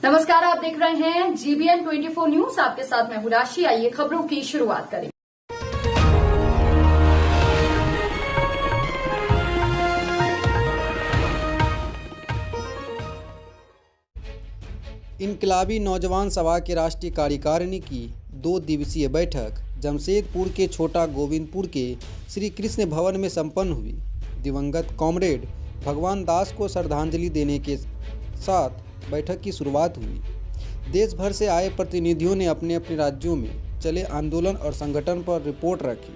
नमस्कार, आप देख रहे हैं GBN 24 न्यूज। आपके साथ मैं हूं राशि। आइए खबरों की शुरुआत करें। इनकलाबी नौजवान सभा के राष्ट्रीय कार्यकारिणी की 2 दिवसीय बैठक जमशेदपुर के छोटा गोविंदपुर के श्री कृष्ण भवन में संपन्न हुई। दिवंगत कॉमरेड भगवान दास को श्रद्धांजलि देने के साथ बैठक की शुरुआत हुई। देश भर से आए प्रतिनिधियों ने अपने अपने राज्यों में चले आंदोलन और संगठन पर रिपोर्ट रखी।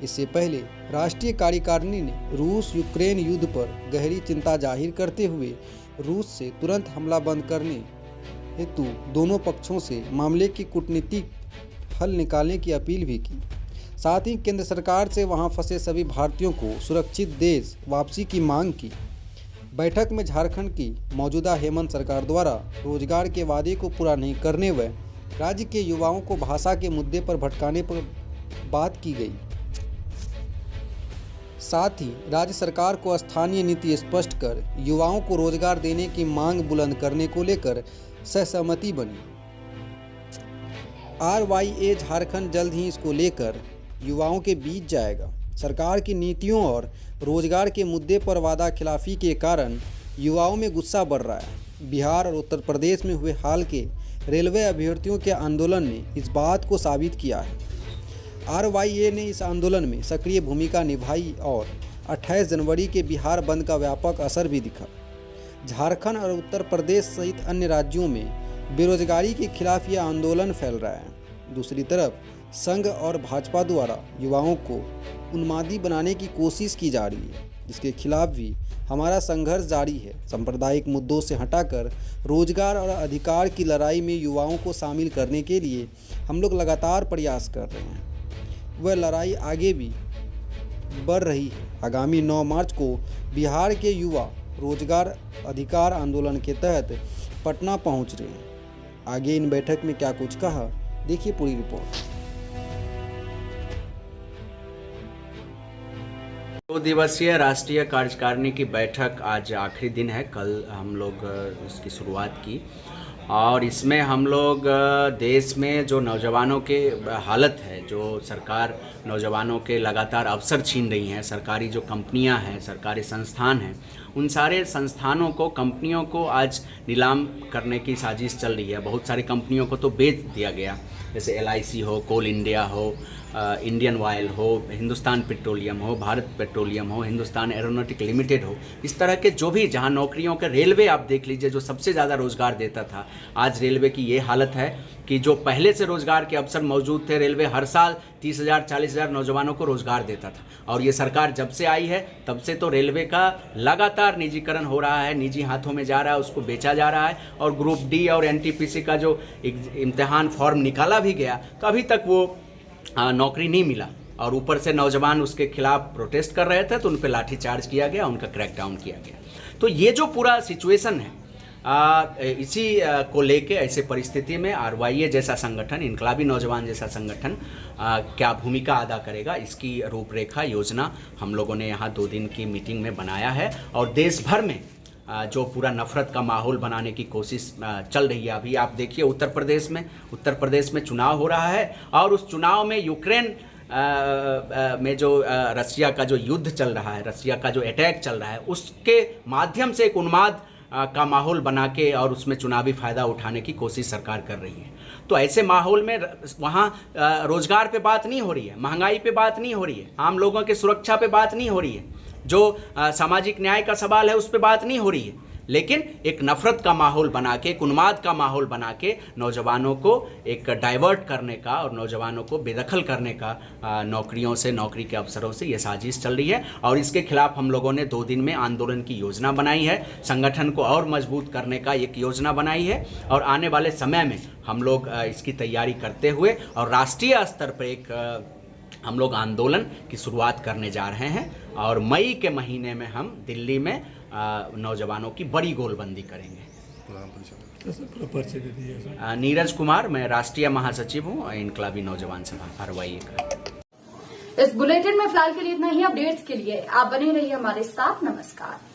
इससे पहले राष्ट्रीय कार्यकारिणी ने रूस यूक्रेन युद्ध पर गहरी चिंता जाहिर करते हुए रूस से तुरंत हमला बंद करने हेतु दोनों पक्षों से मामले की कूटनीतिक हल निकालने की अपील भी की। साथ ही केंद्र सरकार से वहां फंसे सभी भारतीयों को सुरक्षित देश वापसी की मांग की। बैठक में झारखंड की मौजूदा हेमंत सरकार द्वारा रोजगार के वादे को पूरा नहीं करने व राज्य के युवाओं को भाषा के मुद्दे पर भटकाने पर बात की गई। साथ ही राज्य सरकार को स्थानीय नीति स्पष्ट कर युवाओं को रोजगार देने की मांग बुलंद करने को लेकर सहमति बनी। RYA झारखंड जल्द ही इसको लेकर युवाओं के बीच जाएगा। सरकार की नीतियों और रोजगार के मुद्दे पर वादा खिलाफी के कारण युवाओं में गुस्सा बढ़ रहा है। बिहार और उत्तर प्रदेश में हुए हाल के रेलवे अभ्यर्थियों के आंदोलन ने इस बात को साबित किया है। RYA ने इस आंदोलन में सक्रिय भूमिका निभाई और 28 जनवरी के बिहार बंद का व्यापक असर भी दिखा। झारखंड और उत्तर प्रदेश सहित अन्य राज्यों में बेरोजगारी के खिलाफ यह आंदोलन फैल रहा है। दूसरी तरफ संघ और भाजपा द्वारा युवाओं को उन्मादी बनाने की कोशिश की जा रही है, जिसके खिलाफ भी हमारा संघर्ष जारी है। सांप्रदायिक मुद्दों से हटाकर रोजगार और अधिकार की लड़ाई में युवाओं को शामिल करने के लिए हम लोग लगातार प्रयास कर रहे हैं। वह लड़ाई आगे भी बढ़ रही है। आगामी 9 मार्च को बिहार के युवा रोजगार अधिकार आंदोलन के तहत पटना पहुंच रहे हैं। आगे इन बैठक में क्या कुछ कहा, देखिए पूरी रिपोर्ट। 2 दिवसीय राष्ट्रीय कार्यकारिणी की बैठक आज आखिरी दिन है। कल हम लोग इसकी शुरुआत की और इसमें हम लोग देश में जो नौजवानों के हालत है, जो सरकार नौजवानों के लगातार अवसर छीन रही हैं, सरकारी जो कंपनियां हैं, सरकारी संस्थान हैं, उन सारे संस्थानों को, कंपनियों को आज नीलाम करने की साजिश चल रही है। बहुत सारी कंपनियों को तो बेच दिया गया, जैसे LIC हो, कोल इंडिया हो, इंडियन ऑयल हो, हिंदुस्तान पेट्रोलियम हो, भारत पेट्रोलियम हो, हिंदुस्तान एरोनॉटिक लिमिटेड हो। इस तरह के जो भी जहां नौकरियों के, रेलवे आप देख लीजिए जो सबसे ज़्यादा रोज़गार देता था, आज रेलवे की ये हालत है कि जो पहले से रोज़गार के अवसर मौजूद थे, रेलवे हर साल 30,000 40,000 नौजवानों को रोज़गार देता था। और ये सरकार जब से आई है तब से तो रेलवे का लगातार निजीकरण हो रहा है, निजी हाथों में जा रहा है, उसको बेचा जा रहा है। और ग्रुप D और NTPC का जो इम्तिहान फॉर्म निकाला भी गया तो अभी तक वो नौकरी नहीं मिला। और ऊपर से नौजवान उसके खिलाफ प्रोटेस्ट कर रहे थे तो उन पर लाठीचार्ज किया गया, उनका क्रैकडाउन किया गया। तो ये जो पूरा सिचुएशन है, इसी को लेके ऐसे परिस्थिति में RYA जैसा संगठन, इनकलाबी नौजवान जैसा संगठन क्या भूमिका अदा करेगा, इसकी रूपरेखा योजना हम लोगों ने यहाँ 2 दिन की मीटिंग में बनाया है। और देश भर में जो पूरा नफरत का माहौल बनाने की कोशिश चल रही है, अभी आप देखिए उत्तर प्रदेश में चुनाव हो रहा है और उस चुनाव में यूक्रेन में जो रसिया का जो युद्ध चल रहा है, रसिया का जो अटैक चल रहा है, उसके माध्यम से एक उन्माद का माहौल बना के और उसमें चुनावी फ़ायदा उठाने की कोशिश सरकार कर रही है। तो ऐसे माहौल में वहाँ रोजगार पे बात नहीं हो रही है, महंगाई पे बात नहीं हो रही है, आम लोगों की सुरक्षा पे बात नहीं हो रही है, जो सामाजिक न्याय का सवाल है उस पर बात नहीं हो रही है, लेकिन एक नफरत का माहौल बना के, एक उन्माद का माहौल बना के नौजवानों को एक डाइवर्ट करने का और नौजवानों को बेदखल करने का नौकरियों से, नौकरी के अवसरों से ये साजिश चल रही है। और इसके खिलाफ हम लोगों ने 2 दिन में आंदोलन की योजना बनाई है, संगठन को और मजबूत करने का एक योजना बनाई है। और आने वाले समय में हम लोग इसकी तैयारी करते हुए और राष्ट्रीय स्तर पर एक हम लोग आंदोलन की शुरुआत करने जा रहे हैं। और मई के महीने में हम दिल्ली में नौजवानों की बड़ी गोलबंदी करेंगे। नीरज कुमार, मैं राष्ट्रीय महासचिव हूँ इनकलाबी नौजवान सभा RYA का। इस बुलेटिन में फिलहाल के लिए इतना ही। अपडेट्स के लिए आप बने रहिए हमारे साथ। नमस्कार।